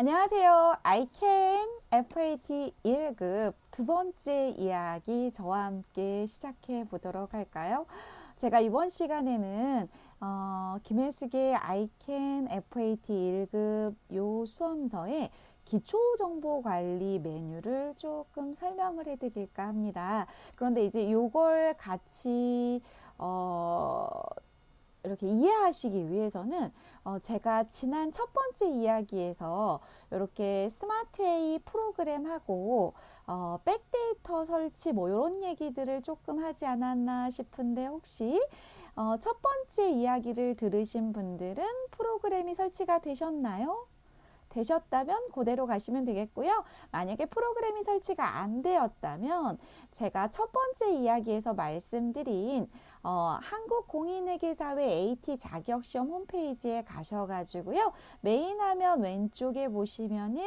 안녕하세요. I can FAT 1급 두 번째 이야기 저와 함께 시작해 보도록 할까요? 제가 이번 시간에는 김혜숙의 I can FAT 1급 요 수험서의 기초정보관리 메뉴를 조금 설명을 해드릴까 합니다. 그런데 이제 요걸 같이 이렇게 이해하시기 위해서는 제가 지난 첫 번째 이야기에서 이렇게 스마트A 프로그램하고 백데이터 설치 뭐 이런 얘기들을 조금 하지 않았나 싶은데 혹시 첫 번째 이야기를 들으신 분들은 프로그램이 설치가 되셨나요? 되셨다면 그대로 가시면 되겠고요. 만약에 프로그램이 설치가 안 되었다면 제가 첫 번째 이야기에서 말씀드린 한국공인회계사회 AT 자격시험 홈페이지에 가셔가지고요. 메인 화면 왼쪽에 보시면은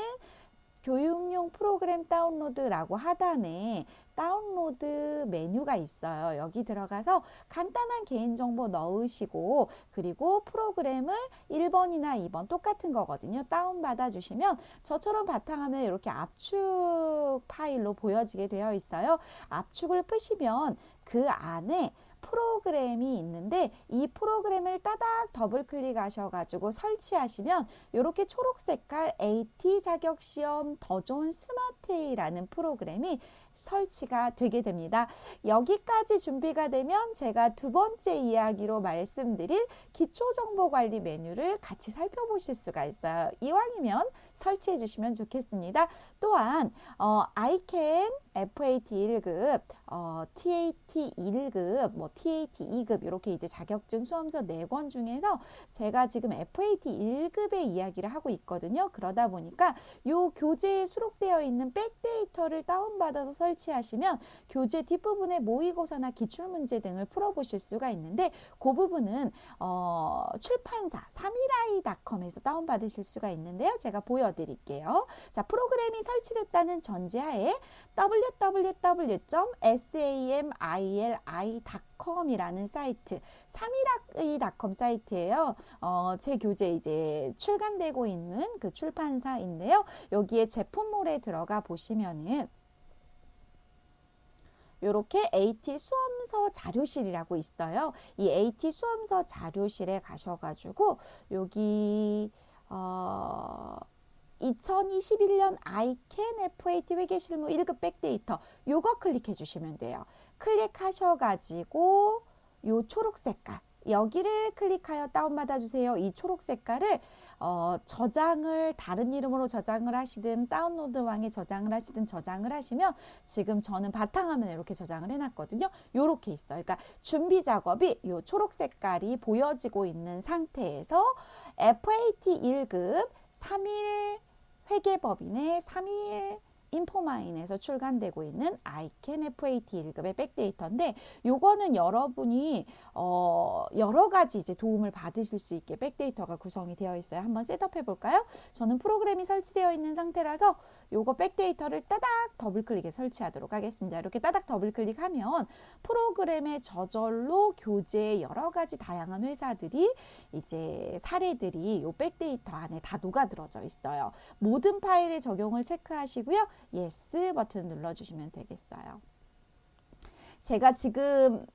교육용 프로그램 다운로드라고 하단에 다운로드 메뉴가 있어요. 여기 들어가서 간단한 개인정보 넣으시고 그리고 프로그램을 1번이나 2번 똑같은 거거든요. 다운받아 주시면 저처럼 바탕화면에 이렇게 압축 파일로 보여지게 되어 있어요. 압축을 푸시면 그 안에 프로그램이 있는데 이 프로그램을 따닥 더블 클릭하셔가지고 설치하시면 이렇게 초록 색깔 AT 자격시험 더 좋은 스마트A라는 프로그램이 설치가 되게 됩니다. 여기까지 준비가 되면 제가 두 번째 이야기로 말씀드릴 기초정보관리 메뉴를 같이 살펴보실 수가 있어요. 이왕이면 설치해 주시면 좋겠습니다. 또한 I can FAT 1급, TAT 1급, 뭐 TAT 2급 이렇게 이제 자격증 수험서 4권 중에서 제가 지금 FAT 1급의 이야기를 하고 있거든요. 그러다 보니까 요 교재에 수록되어 있는 백데이터를 다운받아서 설치하시면 교재 뒷부분에 모의고사나 기출문제 등을 풀어보실 수가 있는데 그 부분은 출판사 3일아이닷컴에서 다운받으실 수가 있는데요. 제가 보여드릴게요. 자, 프로그램이 설치됐다는 전제하에 www.samili.com이라는 사이트 3일아이닷컴 사이트예요. 제 교재 이제 출간되고 있는 그 출판사인데요. 여기에 제품몰에 들어가 보시면은 이렇게 AT 수험서 자료실이라고 있어요. 이 AT 수험서 자료실에 가셔가지고 여기 2021년 I can FAT 회계실무 1급 백데이터 요거 클릭해 주시면 돼요. 클릭하셔가지고 요 초록 색깔 여기를 클릭하여 다운받아 주세요. 이 초록 색깔을 저장을 다른 이름으로 저장을 하시든 다운로드왕에 저장을 하시든 저장을 하시면 지금 저는 바탕화면에 이렇게 저장을 해놨거든요. 요렇게 있어요. 그러니까 준비 작업이 요 초록 색깔이 보여지고 있는 상태에서 FAT 1급 3일 회계법인의 3일 인포마인에서 출간되고 있는 I can FAT 1급의 백데이터인데 요거는 여러분이 여러 가지 이제 도움을 받으실 수 있게 백데이터가 구성이 되어 있어요. 한번 셋업해 볼까요? 저는 프로그램이 설치되어 있는 상태라서 요거 백데이터를 따닥 더블 클릭해 설치하도록 하겠습니다. 이렇게 따닥 더블 클릭하면 프로그램에 저절로 교재의 여러 가지 다양한 회사들이 이제 사례들이 요 백데이터 안에 다 녹아들어져 있어요. 모든 파일의 적용을 체크하시고요. 예스 버튼 눌러주시면 되겠어요. 제가 지금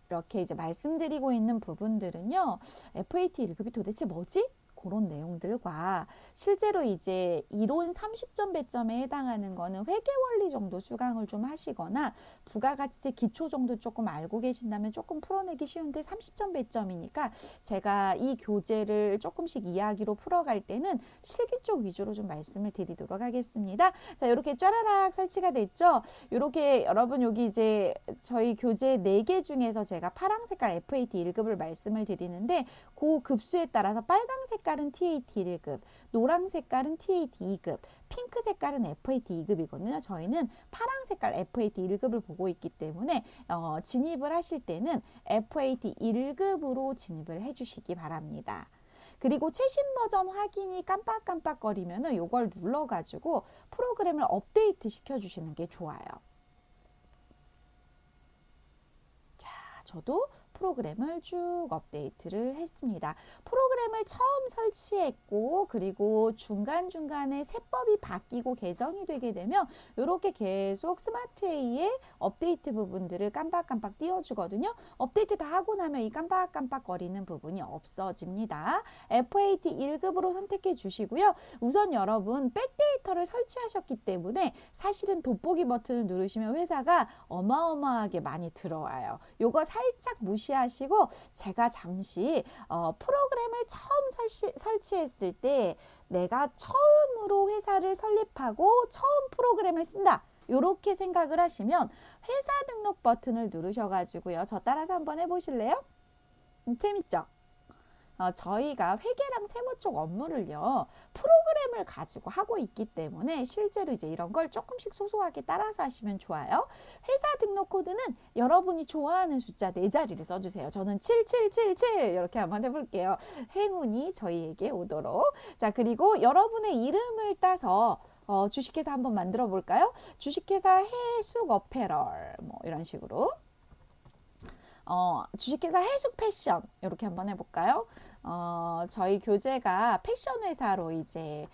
이렇게 이제 말씀드리고 있는 부분들은요. FAT 1급이 도대체 뭐지? 그런 내용들과 실제로 이제 이론 30점 배점에 해당하는 거는 회계원리 정도 수강을 좀 하시거나 부가가치세 기초 정도 조금 알고 계신다면 조금 풀어내기 쉬운데 30점 배점이니까 제가 이 교재를 조금씩 이야기로 풀어갈 때는 실기 쪽 위주로 좀 말씀을 드리도록 하겠습니다. 자, 이렇게 쫘라락 설치가 됐죠? 이렇게 여러분 여기 이제 저희 교재 4개 중에서 제가 파랑 색깔 FAT 1급을 말씀을 드리는데 그 급수에 따라서 빨강 색깔은 TAT 1급, 노랑 색깔은 TAT 2급, 핑크 색깔은 FAT 2급이거든요. 저희는 파랑 색깔 FAT 1급을 보고 있기 때문에 진입을 하실 때는 FAT 1급으로 진입을 해주시기 바랍니다. 그리고 최신 버전 확인이 깜빡깜빡거리면은 이걸 눌러가지고 프로그램을 업데이트 시켜주시는 게 좋아요. 자, 저도 프로그램을 쭉 업데이트를 했습니다. 프로그램을 처음 설치했고 그리고 중간중간에 세법이 바뀌고 개정이 되게 되면 이렇게 계속 스마트A의 업데이트 부분들을 깜빡깜빡 띄워주거든요. 업데이트 다 하고 나면 이 깜빡깜빡거리는 부분이 없어집니다. FAT 1급으로 선택해 주시고요. 우선 여러분 백데이터를 설치하셨기 때문에 사실은 돋보기 버튼을 누르시면 회사가 어마어마하게 많이 들어와요. 요거 살짝 무시하시고 제가 잠시 프로그램을 처음 설치했을 때 내가 처음으로 회사를 설립하고 처음 프로그램을 쓴다. 이렇게 생각을 하시면 회사 등록 버튼을 누르셔가지고요. 저 따라서 한번 해보실래요? 재밌죠? 저희가 회계랑 세무 쪽 업무를요, 프로그램을 가지고 하고 있기 때문에 실제로 이제 이런 걸 조금씩 소소하게 따라서 하시면 좋아요. 회사 등록 코드는 여러분이 좋아하는 숫자 4자리를 써주세요. 저는 7777 이렇게 한번 해볼게요. 행운이 저희에게 오도록. 자, 그리고 여러분의 이름을 따서 주식회사 한번 만들어 볼까요? 주식회사 해숙 어페럴 뭐 이런 식으로. 주식회사 해숙 패션 이렇게 한번 해볼까요? 저희 교재가 패션 회사로 이제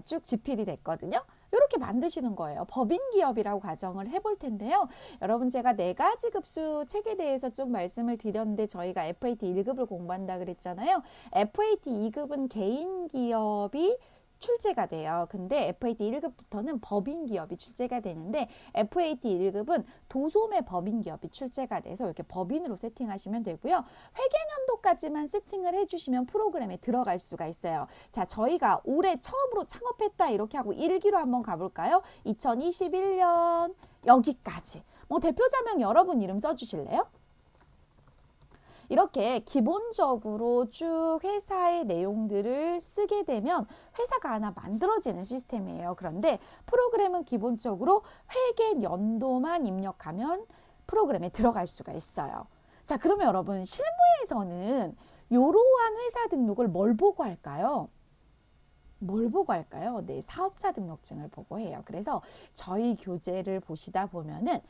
쭉 집필이 됐거든요. 이렇게 만드시는 거예요. 법인 기업이라고 가정을 해볼 텐데요. 여러분 제가 4가지 급수 책에 대해서 좀 말씀을 드렸는데 저희가 FAT 1급을 공부한다 그랬잖아요. FAT 2급은 개인 기업이 출제가 돼요. 근데 FAT 1급부터는 법인 기업이 출제가 되는데 FAT 1급은 도소매 법인 기업이 출제가 돼서 이렇게 법인으로 세팅하시면 되고요. 회계연도까지만 세팅을 해주시면 프로그램에 들어갈 수가 있어요. 자, 저희가 올해 처음으로 창업했다 이렇게 하고 1기로 한번 가볼까요? 2021년 여기까지. 뭐 대표자명 여러분 이름 써주실래요? 이렇게 기본적으로 쭉 회사의 내용들을 쓰게 되면 회사가 하나 만들어지는 시스템이에요. 그런데 프로그램은 기본적으로 회계 연도만 입력하면 프로그램에 들어갈 수가 있어요. 자, 그러면 여러분 실무에서는 이러한 회사 등록을 뭘 보고 할까요? 뭘 보고 할까요? 네, 사업자 등록증을 보고 해요. 그래서 저희 교재를 보시다 보면은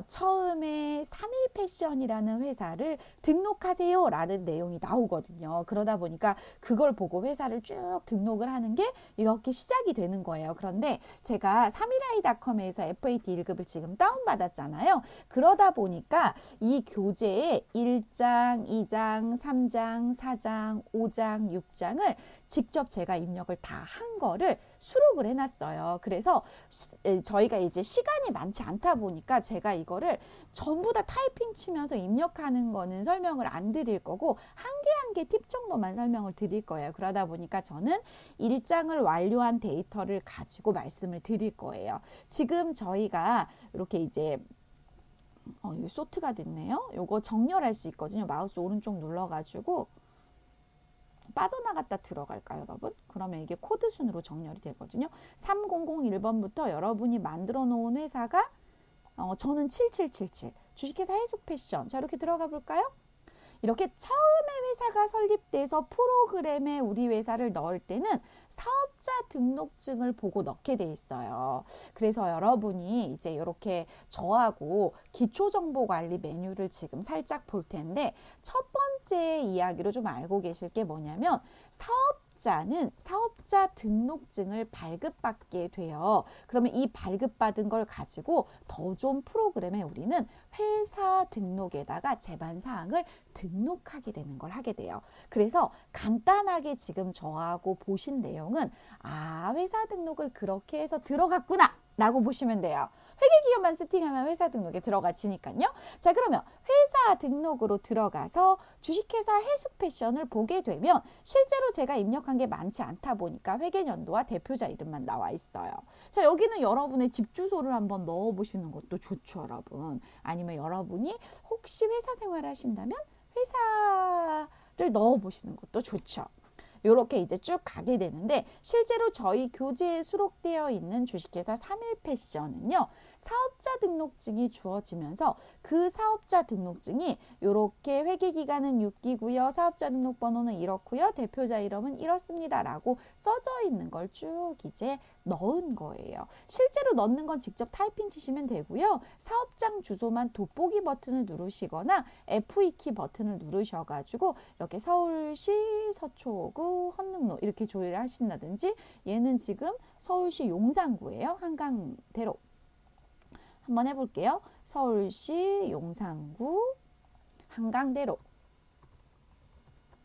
처음에 3일 패션이라는 회사를 등록하세요 라는 내용이 나오거든요. 그러다 보니까 그걸 보고 회사를 쭉 등록을 하는 게 이렇게 시작이 되는 거예요. 그런데 제가 3일아이닷컴에서 FAT 1급을 지금 다운받았잖아요. 그러다 보니까 이 교재에 1장, 2장, 3장, 4장, 5장, 6장을 직접 제가 입력을 다 한 거를 수록을 해놨어요. 그래서 저희가 이제 시간이 많지 않다 보니까 제가 이거를 전부 다 타이핑 치면서 입력하는 거는 설명을 안 드릴 거고 한 개 한 개 팁 정도만 설명을 드릴 거예요. 그러다 보니까 저는 1장을 완료한 데이터를 가지고 말씀을 드릴 거예요. 지금 저희가 이렇게 이제 이거 소트가 됐네요. 요거 정렬할 수 있거든요. 마우스 오른쪽 눌러가지고 빠져나갔다 들어갈까요, 여러분? 그러면 이게 코드 순으로 정렬이 되거든요. 3001번부터 여러분이 만들어 놓은 회사가 저는 7777 주식회사 해숙 패션. 자, 이렇게 들어가 볼까요? 이렇게 처음에 회사가 설립돼서 프로그램에 우리 회사를 넣을 때는 사업자 등록증을 보고 넣게 돼 있어요. 그래서 여러분이 이제 이렇게 저하고 기초정보관리 메뉴를 지금 살짝 볼 텐데 첫 번째 이야기로 좀 알고 계실 게 뭐냐면 사업자는 사업자 등록증을 발급받게 돼요. 그러면 이 발급받은 걸 가지고 더 좋은 프로그램에 우리는 회사 등록에다가 제반사항을 등록하게 되는 걸 하게 돼요. 그래서 간단하게 지금 저하고 보신 내용은 회사 등록을 그렇게 해서 들어갔구나 라고 보시면 돼요. 회계기업만 세팅하면 회사 등록에 들어가지니까요. 자, 그러면 회사 등록으로 들어가서 주식회사 해숙 패션을 보게 되면 실제로 제가 입력한 게 많지 않다 보니까 회계연도와 대표자 이름만 나와 있어요. 자, 여기는 여러분의 집 주소를 한번 넣어 보시는 것도 좋죠, 여러분. 아니면 여러분이 혹시 회사 생활 하신다면 회사를 넣어 보시는 것도 좋죠. 요렇게 이제 쭉 가게 되는데 실제로 저희 교재에 수록되어 있는 주식회사 3일패션은요. 사업자 등록증이 주어지면서 그 사업자 등록증이 요렇게 회계기간은 6기고요. 사업자 등록번호는 이렇고요. 대표자 이름은 이렇습니다. 라고 써져 있는 걸 쭉 이제 넣은 거예요. 실제로 넣는 건 직접 타이핑 치시면 되고요. 사업장 주소만 돋보기 버튼을 누르시거나 F2키 버튼을 누르셔가지고 이렇게 서울시 서초구 헌릉로 이렇게 조회를 하신다든지 얘는 지금 서울시 용산구예요. 한강대로. 한번 해볼게요. 서울시 용산구 한강대로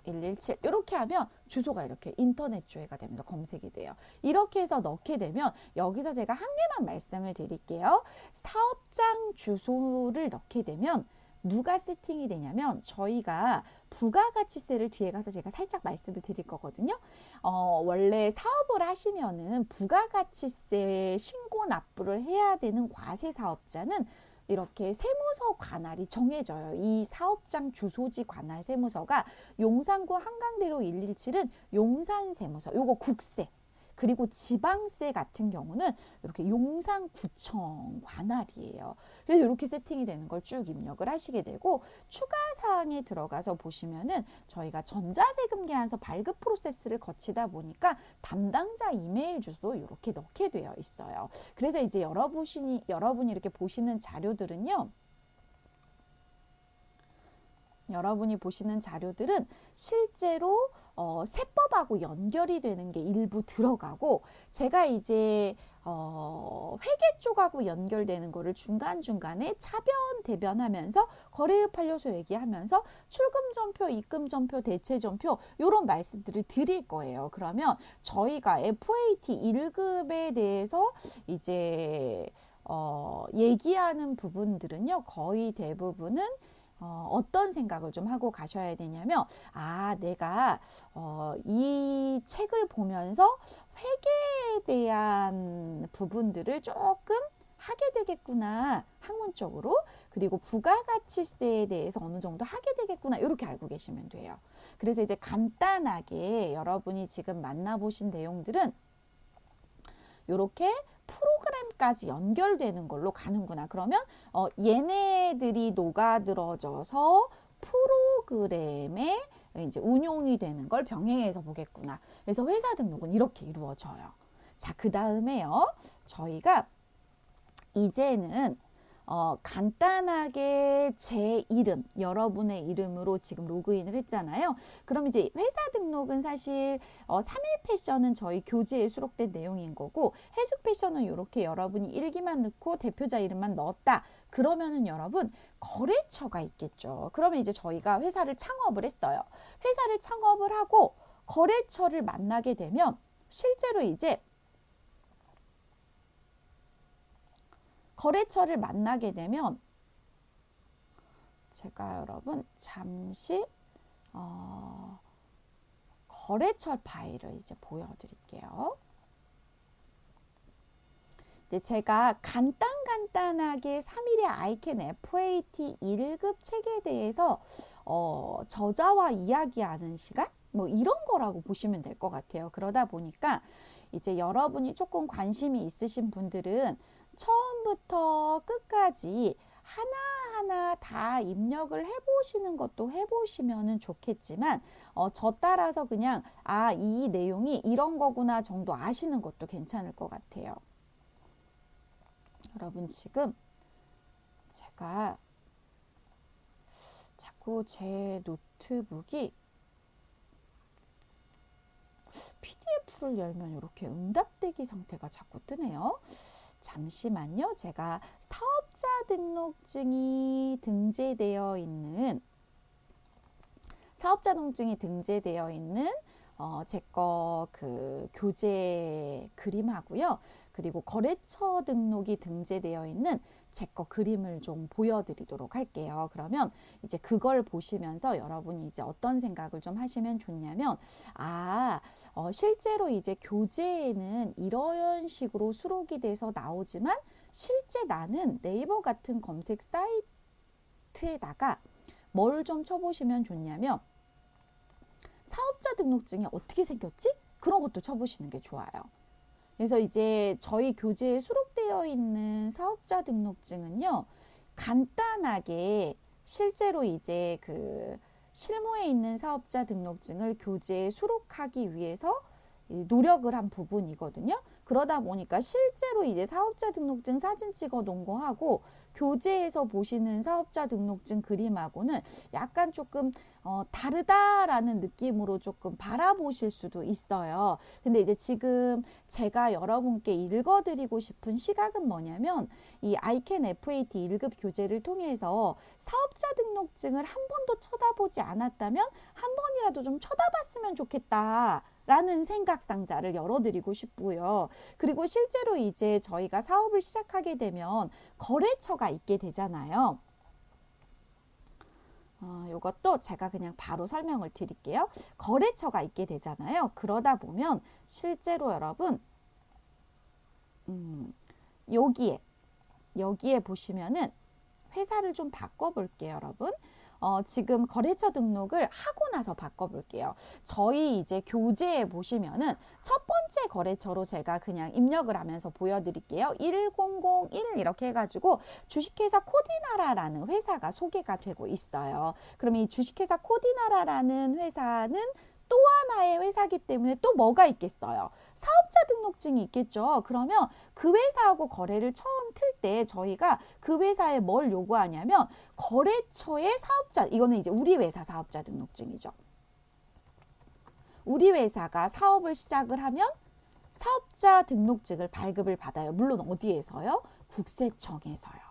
117 이렇게 하면 주소가 이렇게 인터넷 조회가 되면서 검색이 돼요. 이렇게 해서 넣게 되면 여기서 제가 한 개만 말씀을 드릴게요. 사업장 주소를 넣게 되면 누가 세팅이 되냐면 저희가 부가가치세를 뒤에 가서 제가 살짝 말씀을 드릴 거거든요. 원래 사업을 하시면은 부가가치세 신고 납부를 해야 되는 과세 사업자는 이렇게 세무서 관할이 정해져요. 이 사업장 주소지 관할 세무서가 용산구 한강대로 117은 용산세무서, 요거 국세. 그리고 지방세 같은 경우는 이렇게 용산구청 관할이에요. 그래서 이렇게 세팅이 되는 걸 쭉 입력을 하시게 되고 추가 사항에 들어가서 보시면은 저희가 전자세금 계산서 발급 프로세스를 거치다 보니까 담당자 이메일 주소도 이렇게 넣게 되어 있어요. 그래서 이제 여러분이 이렇게 보시는 자료들은요. 여러분이 보시는 자료들은 실제로 세법하고 연결이 되는 게 일부 들어가고 제가 이제 회계 쪽하고 연결되는 거를 중간중간에 차변 대변하면서 거래의 판례소 얘기하면서 출금전표, 입금전표, 대체전표 이런 말씀들을 드릴 거예요. 그러면 저희가 FAT 1급에 대해서 이제 얘기하는 부분들은요. 거의 대부분은 어떤 생각을 좀 하고 가셔야 되냐면 내가 이 책을 보면서 회계에 대한 부분들을 조금 하게 되겠구나 학문적으로 그리고 부가가치세에 대해서 어느 정도 하게 되겠구나 이렇게 알고 계시면 돼요. 그래서 이제 간단하게 여러분이 지금 만나보신 내용들은 이렇게 프로그램까지 연결되는 걸로 가는구나. 그러면 얘네들이 녹아들어져서 프로그램에 이제 운용이 되는 걸 병행해서 보겠구나. 그래서 회사 등록은 이렇게 이루어져요. 자, 그 다음에요. 저희가 이제는 간단하게 제 이름, 여러분의 이름으로 지금 로그인을 했잖아요. 그럼 이제 회사 등록은 사실 3일 패션은 저희 교재에 수록된 내용인 거고 해숙 패션은 이렇게 여러분이 일기만 넣고 대표자 이름만 넣었다. 그러면은 여러분 거래처가 있겠죠. 그러면 이제 저희가 회사를 창업을 했어요. 회사를 창업을 하고 거래처를 만나게 되면 실제로 이제 거래처를 만나게 되면 제가 여러분 잠시 거래처 파일을 이제 보여드릴게요. 이제 제가 간단하게 3일의 아이캔 FAT 1급 책에 대해서 저자와 이야기하는 시간? 뭐 이런 거라고 보시면 될 것 같아요. 그러다 보니까 이제 여러분이 조금 관심이 있으신 분들은 처음부터 끝까지 하나하나 다 입력을 해보시는 것도 해보시면 좋겠지만 저 따라서 그냥 이 내용이 이런 거구나 정도 아시는 것도 괜찮을 것 같아요. 여러분 지금 제가 자꾸 제 노트북이 PDF를 열면 이렇게 응답대기 상태가 자꾸 뜨네요. 잠시만요. 제가 사업자 등록증이 등재되어 있는 제 거 그 교재 그림하고요. 그리고 거래처 등록이 등재되어 있는 제 거 그림을 좀 보여드리도록 할게요. 그러면 이제 그걸 보시면서 여러분이 이제 어떤 생각을 좀 하시면 좋냐면 실제로 이제 교재에는 이런 식으로 수록이 돼서 나오지만 실제 나는 네이버 같은 검색 사이트에다가 뭘 좀 쳐보시면 좋냐면 사업자 등록증이 어떻게 생겼지? 그런 것도 쳐보시는 게 좋아요. 그래서 이제 저희 교재에 수록되어 있는 사업자 등록증은요, 간단하게 실제로 이제 그 실무에 있는 사업자 등록증을 교재에 수록하기 위해서 노력을 한 부분이거든요. 그러다 보니까 실제로 이제 사업자 등록증 사진 찍어 놓은 거하고 교재에서 보시는 사업자 등록증 그림하고는 약간 조금 다르다라는 느낌으로 조금 바라보실 수도 있어요. 근데 이제 지금 제가 여러분께 읽어드리고 싶은 시각은 뭐냐면 이 아이캔 FAT 1급 교재를 통해서 사업자 등록증을 한 번도 쳐다보지 않았다면 한 번이라도 좀 쳐다봤으면 좋겠다. 라는 생각 상자를 열어드리고 싶고요. 그리고 실제로 이제 저희가 사업을 시작하게 되면 거래처가 있게 되잖아요. 이것도 제가 그냥 바로 설명을 드릴게요. 거래처가 있게 되잖아요. 그러다 보면 실제로 여러분 여기에 보시면은 회사를 좀 바꿔볼게요, 여러분. 지금 거래처 등록을 하고 나서 바꿔볼게요. 저희 이제 교재에 보시면은 첫 번째 거래처로 제가 그냥 입력을 하면서 보여드릴게요. 1001 이렇게 해가지고 주식회사 코디나라라는 회사가 소개가 되고 있어요. 그럼 이 주식회사 코디나라라는 회사는 또 하나의 회사기 때문에 또 뭐가 있겠어요? 사업자 등록증이 있겠죠. 그러면 그 회사하고 거래를 처음 틀 때 저희가 그 회사에 뭘 요구하냐면 거래처의 사업자, 이거는 이제 우리 회사 사업자 등록증이죠. 우리 회사가 사업을 시작을 하면 사업자 등록증을 발급을 받아요. 물론 어디에서요? 국세청에서요.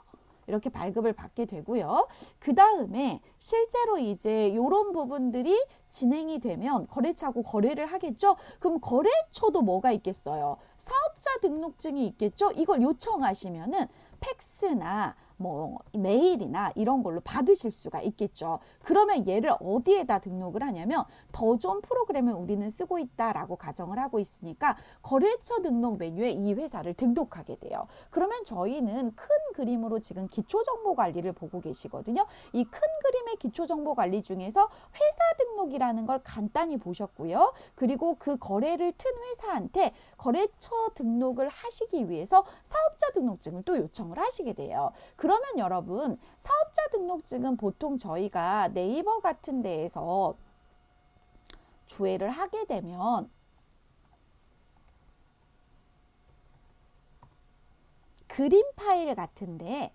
이렇게 발급을 받게 되고요. 그 다음에 실제로 이제 이런 부분들이 진행이 되면 거래처하고 거래를 하겠죠. 그럼 거래처도 뭐가 있겠어요? 사업자 등록증이 있겠죠. 이걸 요청하시면은 팩스나 뭐 메일이나 이런 걸로 받으실 수가 있겠죠. 그러면 얘를 어디에다 등록을 하냐면 더존 프로그램을 우리는 쓰고 있다라고 가정을 하고 있으니까 거래처 등록 메뉴에 이 회사를 등록하게 돼요. 그러면 저희는 큰 그림으로 지금 기초정보관리를 보고 계시거든요. 이 큰 그림의 기초정보관리 중에서 회사 등록이라는 걸 간단히 보셨고요. 그리고 그 거래를 튼 회사한테 거래처 등록을 하시기 위해서 사업자 등록증을 또 요청을 하시게 돼요. 그러면 여러분 사업자 등록증은 보통 저희가 네이버 같은 데에서 조회를 하게 되면 그림 파일 같은데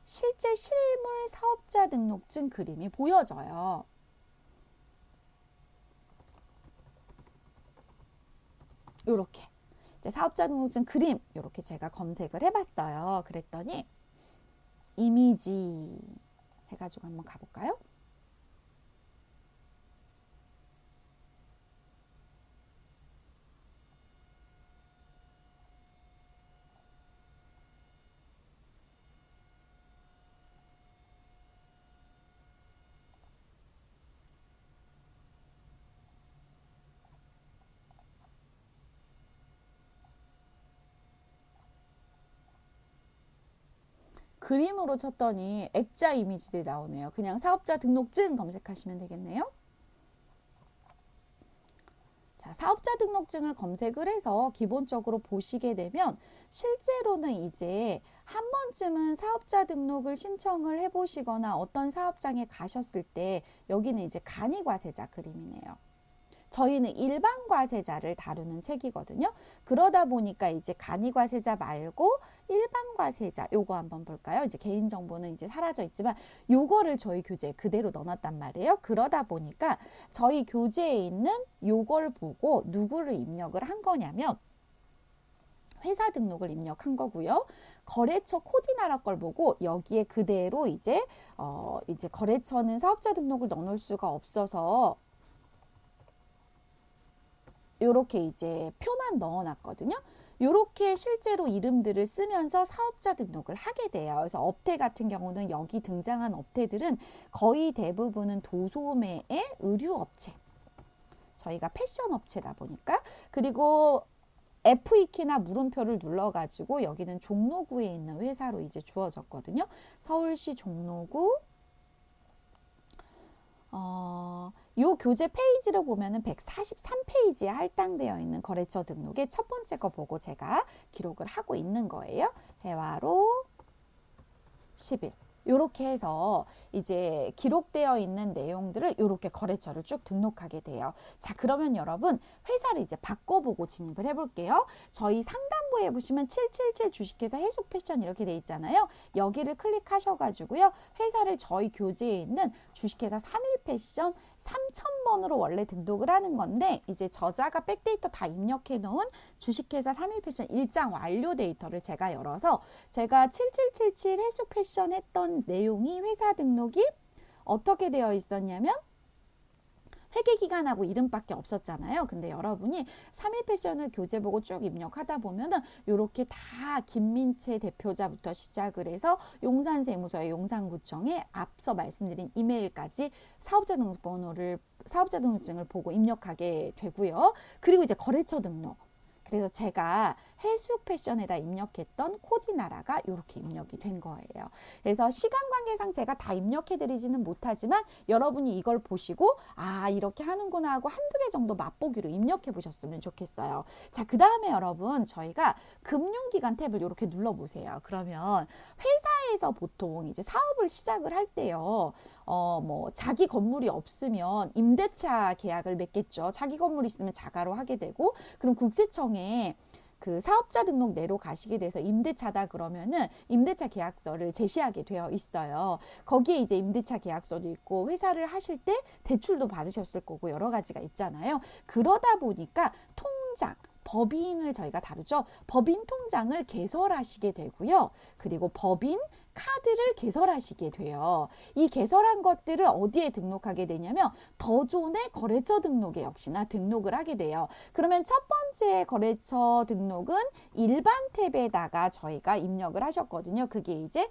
실제 실물 사업자 등록증 그림이 보여져요. 요렇게 이제 사업자 등록증 그림 요렇게 제가 검색을 해봤어요. 그랬더니 이미지 해가지고 한번 가볼까요? 그림으로 쳤더니 액자 이미지들이 나오네요. 그냥 사업자 등록증 검색하시면 되겠네요. 자, 사업자 등록증을 검색을 해서 기본적으로 보시게 되면 실제로는 이제 한 번쯤은 사업자 등록을 신청을 해보시거나 어떤 사업장에 가셨을 때 여기는 이제 간이과세자 그림이네요. 저희는 일반 과세자를 다루는 책이거든요. 그러다 보니까 이제 간이과세자 말고 일반 과세자 요거 한번 볼까요? 이제 개인정보는 이제 사라져 있지만 요거를 저희 교재에 그대로 넣어놨단 말이에요. 그러다 보니까 저희 교재에 있는 요걸 보고 누구를 입력을 한 거냐면 회사 등록을 입력한 거고요. 거래처 코디나라 걸 보고 여기에 그대로 이제 거래처는 사업자 등록을 넣어놓을 수가 없어서 요렇게 이제 표만 넣어놨거든요. 요렇게 실제로 이름들을 쓰면서 사업자 등록을 하게 돼요. 그래서 업태 같은 경우는 여기 등장한 업태들은 거의 대부분은 도소매의 의류업체. 저희가 패션 업체다 보니까. 그리고 F2키나 물음표를 눌러가지고 여기는 종로구에 있는 회사로 이제 주어졌거든요. 서울시 종로구 요 교재 페이지를 보면은 143페이지에 할당되어 있는 거래처 등록의 첫 번째 거 보고 제가 기록을 하고 있는 거예요. 회화로 10일. 요렇게 해서 이제 기록되어 있는 내용들을 요렇게 거래처를 쭉 등록하게 돼요. 자, 그러면 여러분 회사를 이제 바꿔보고 진입을 해볼게요. 저희 상단부에 보시면 777 주식회사 해숙 패션 이렇게 돼 있잖아요. 여기를 클릭하셔가지고요. 회사를 저희 교재에 있는 주식회사 3일 패션 3000번으로 원래 등록을 하는 건데 이제 저자가 백데이터 다 입력해 놓은 주식회사 3일 패션 일장 완료 데이터를 제가 열어서 제가 7777 해숙 패션 했던 내용이 회사 등록이 어떻게 되어 있었냐면 회계기간하고 이름밖에 없었잖아요. 근데 여러분이 3일 패션을 교재 보고 쭉 입력하다 보면은 요렇게 다 김민채 대표자부터 시작을 해서 용산세무서의 용산구청에 앞서 말씀드린 이메일까지 사업자 등록증을 보고 입력하게 되고요. 그리고 이제 거래처 등록. 그래서 제가 해숙 패션에다 입력했던 코디나라가 이렇게 입력이 된 거예요. 그래서 시간 관계상 제가 다 입력해 드리지는 못하지만 여러분이 이걸 보시고 아 이렇게 하는구나 하고 한두 개 정도 맛보기로 입력해 보셨으면 좋겠어요. 자, 그 다음에 여러분 저희가 금융기관 탭을 이렇게 눌러보세요. 그러면 회사에서 보통 이제 사업을 시작을 할 때요. 뭐 자기 건물이 없으면 임대차 계약을 맺겠죠. 자기 건물이 있으면 자가로 하게 되고 그럼 국세청에 그 사업자 등록 내로 가시게 돼서 임대차다 그러면은 임대차 계약서를 제시하게 되어 있어요. 거기에 이제 임대차 계약서도 있고 회사를 하실 때 대출도 받으셨을 거고 여러 가지가 있잖아요. 그러다 보니까 통장 법인을 저희가 다루죠. 법인 통장을 개설하시게 되고요. 그리고 법인 카드를 개설하시게 돼요. 이 개설한 것들을 어디에 등록하게 되냐면 더존의 거래처 등록에 역시나 등록을 하게 돼요. 그러면 첫 번째 거래처 등록은 일반 탭에다가 저희가 입력을 하셨거든요. 그게 이제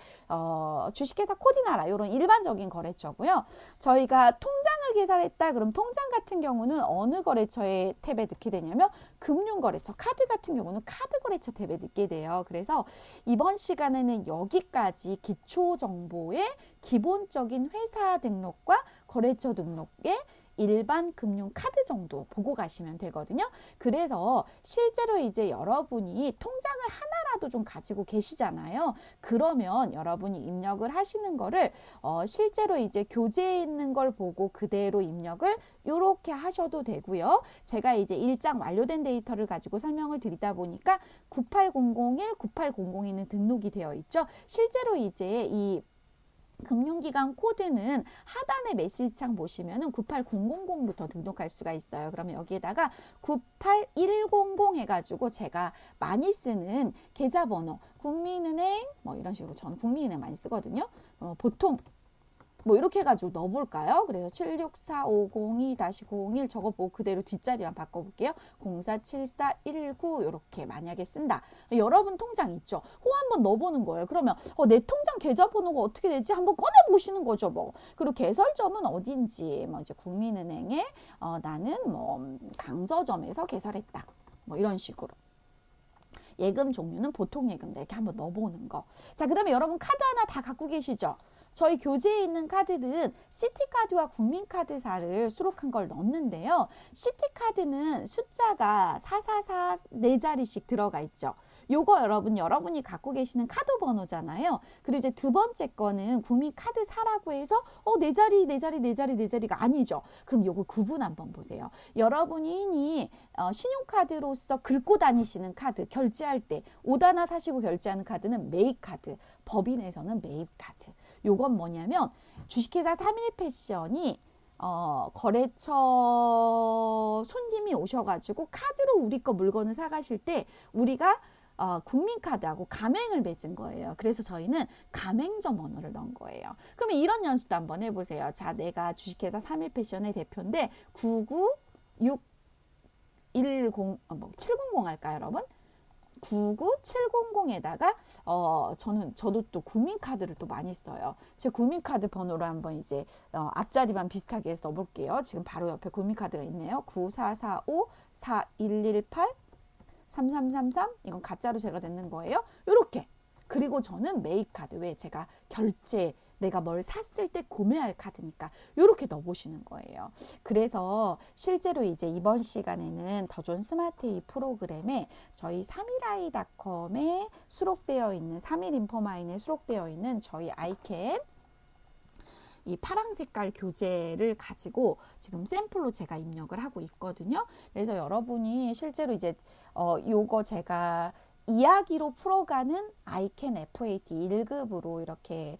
주식회사 코디나라 이런 일반적인 거래처고요. 저희가 통장을 개설했다 그럼 통장 같은 경우는 어느 거래처의 탭에 넣게 되냐면 금융거래처, 카드 같은 경우는 카드거래처 탭에 넣게 돼요. 그래서 이번 시간에는 여기까지 기초정보의 기본적인 회사 등록과 거래처 등록의 일반 금융카드 정도 보고 가시면 되거든요. 그래서 실제로 이제 여러분이 통장을 하나라도 좀 가지고 계시잖아요. 그러면 여러분이 입력을 하시는 거를 실제로 이제 교재에 있는 걸 보고 그대로 입력을 이렇게 하셔도 되고요. 제가 이제 일장 완료된 데이터를 가지고 설명을 드리다 보니까 98001, 9800에는 등록이 되어 있죠. 실제로 이제 이 금융기관 코드는 하단의 메시지창 보시면은 98000부터 등록할 수가 있어요. 그러면 여기에다가 98100 해가지고 제가 많이 쓰는 계좌번호, 국민은행 뭐 이런 식으로 저는 국민은행 많이 쓰거든요. 보통 뭐 이렇게 해가지고 넣어볼까요? 그래서 764502-01 저거 보고 그대로 뒷자리만 바꿔볼게요. 047419 이렇게 만약에 쓴다. 여러분 통장 있죠? 한번 넣어보는 거예요. 그러면 내 통장 계좌번호가 어떻게 되지? 한번 꺼내보시는 거죠. 뭐 그리고 개설점은 어딘지 뭐 이제 국민은행에 나는 뭐 강서점에서 개설했다. 뭐 이런 식으로. 예금 종류는 보통 예금 이렇게 한번 넣어보는 거. 자, 그 다음에 여러분 카드 하나 다 갖고 계시죠? 저희 교재에 있는 카드는 시티카드와 국민카드사를 수록한 걸 넣는데요. 시티카드는 숫자가 444 4자리씩 들어가 있죠. 요거 여러분이 갖고 계시는 카드 번호잖아요. 그리고 이제 두 번째 거는 국민카드사라고 해서 네 자리가 아니죠. 그럼 요거 구분 한번 보세요. 여러분이 신용카드로서 긁고 다니시는 카드 결제할 때 5단화 사시고 결제하는 카드는 매입카드, 법인에서는 매입카드. 요건 뭐냐면 주식회사 3일 패션이 거래처 손님이 오셔가지고 카드로 우리 거 물건을 사가실 때 우리가 국민카드하고 가맹을 맺은 거예요. 그래서 저희는 가맹점 번호를 넣은 거예요. 그러면 이런 연습도 한번 해보세요. 자, 내가 주식회사 3일 패션의 대표인데 99610 700 할까요, 여러분? 99700에다가 저도 또 국민카드를 또 많이 써요. 제 국민카드 번호로 한번 이제 앞자리만 비슷하게 해서 넣어볼게요. 지금 바로 옆에 국민카드가 있네요. 94454118 3333 이건 가짜로 제가 냈는 거예요. 요렇게. 그리고 저는 매입카드 왜 제가 결제 내가 뭘 샀을 때 구매할 카드니까 이렇게 넣어보시는 거예요. 그래서 실제로 이제 이번 시간에는 더존 스마트이 프로그램에 저희 3일아이닷컴에 수록되어 있는 3일인포마인에 수록되어 있는 저희 아이캔 이 파랑 색깔 교재를 가지고 지금 샘플로 제가 입력을 하고 있거든요. 그래서 여러분이 실제로 이제 요거 제가 이야기로 풀어가는 아이캔 FAT 1급으로 이렇게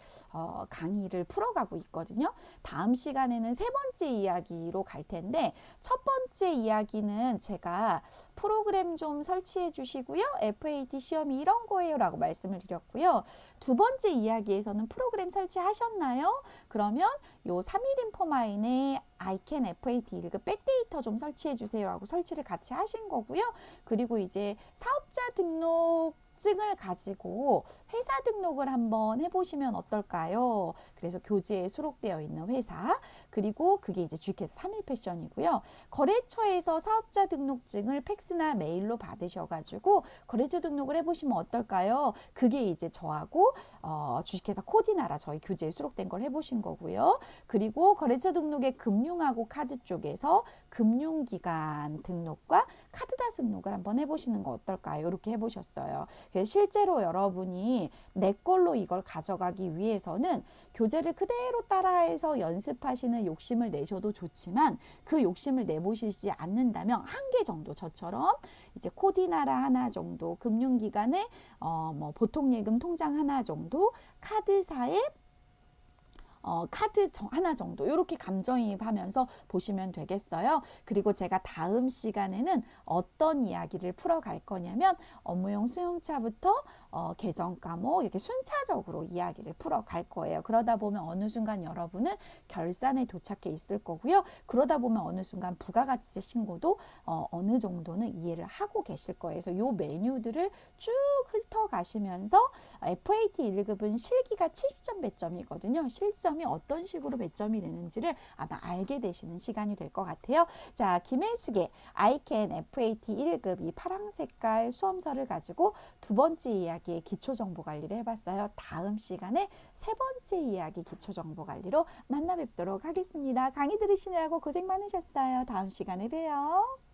강의를 풀어가고 있거든요. 다음 시간에는 세 번째 이야기로 갈 텐데 첫 번째 이야기는 제가 프로그램 좀 설치해 주시고요. FAT 시험이 이런 거예요 라고 말씀을 드렸고요. 두 번째 이야기에서는 프로그램 설치하셨나요? 그러면 요 3일인포마인에 아이캔 FAT 1급 백데이터 좀 설치해 주세요 하고 설치를 같이 하신 거고요. 그리고 이제 사업자 등록증을 가지고 회사 등록을 한번 해보시면 어떨까요? 그래서 교재에 수록되어 있는 회사, 그리고 그게 이제 주식회사 3일패션이고요. 거래처에서 사업자 등록증을 팩스나 메일로 받으셔가지고 거래처 등록을 해보시면 어떨까요? 그게 이제 저하고 주식회사 코디나라 저희 교재에 수록된 걸 해보신 거고요. 그리고 거래처 등록의 금융하고 카드 쪽에서 금융기관 등록과 카드다 등록을 한번 해보시는 거 어떨까요? 이렇게 해보셨어요. 그래서 실제로 여러분이 내 걸로 이걸 가져가기 위해서는 교재를 그대로 따라해서 연습하시는 욕심을 내셔도 좋지만 그 욕심을 내보시지 않는다면 한 개 정도 저처럼 이제 코디나라 하나 정도, 금융기관에 뭐 보통예금 통장 하나 정도, 카드사에 카드 하나 정도 이렇게 감정이입하면서 보시면 되겠어요. 그리고 제가 다음 시간에는 어떤 이야기를 풀어갈 거냐면 업무용 수용차부터 계정 과목 이렇게 순차적으로 이야기를 풀어갈 거예요. 그러다 보면 어느 순간 여러분은 결산에 도착해 있을 거고요. 그러다 보면 어느 순간 부가가치세 신고도 어느 정도는 이해를 하고 계실 거예요. 그래서 이 메뉴들을 쭉 훑어가시면서 FAT 1급은 실기가 70점 배점이거든요. 실점이 어떤 식으로 배점이 되는지를 아마 알게 되시는 시간이 될 것 같아요. 자, 김혜숙의 아이캔 FAT 1급 이 파랑 색깔 수험서를 가지고 두 번째 이야기의 기초정보관리를 해봤어요. 다음 시간에 세 번째 이야기 기초정보관리로 만나 뵙도록 하겠습니다. 강의 들으시느라고 고생 많으셨어요. 다음 시간에 봬요.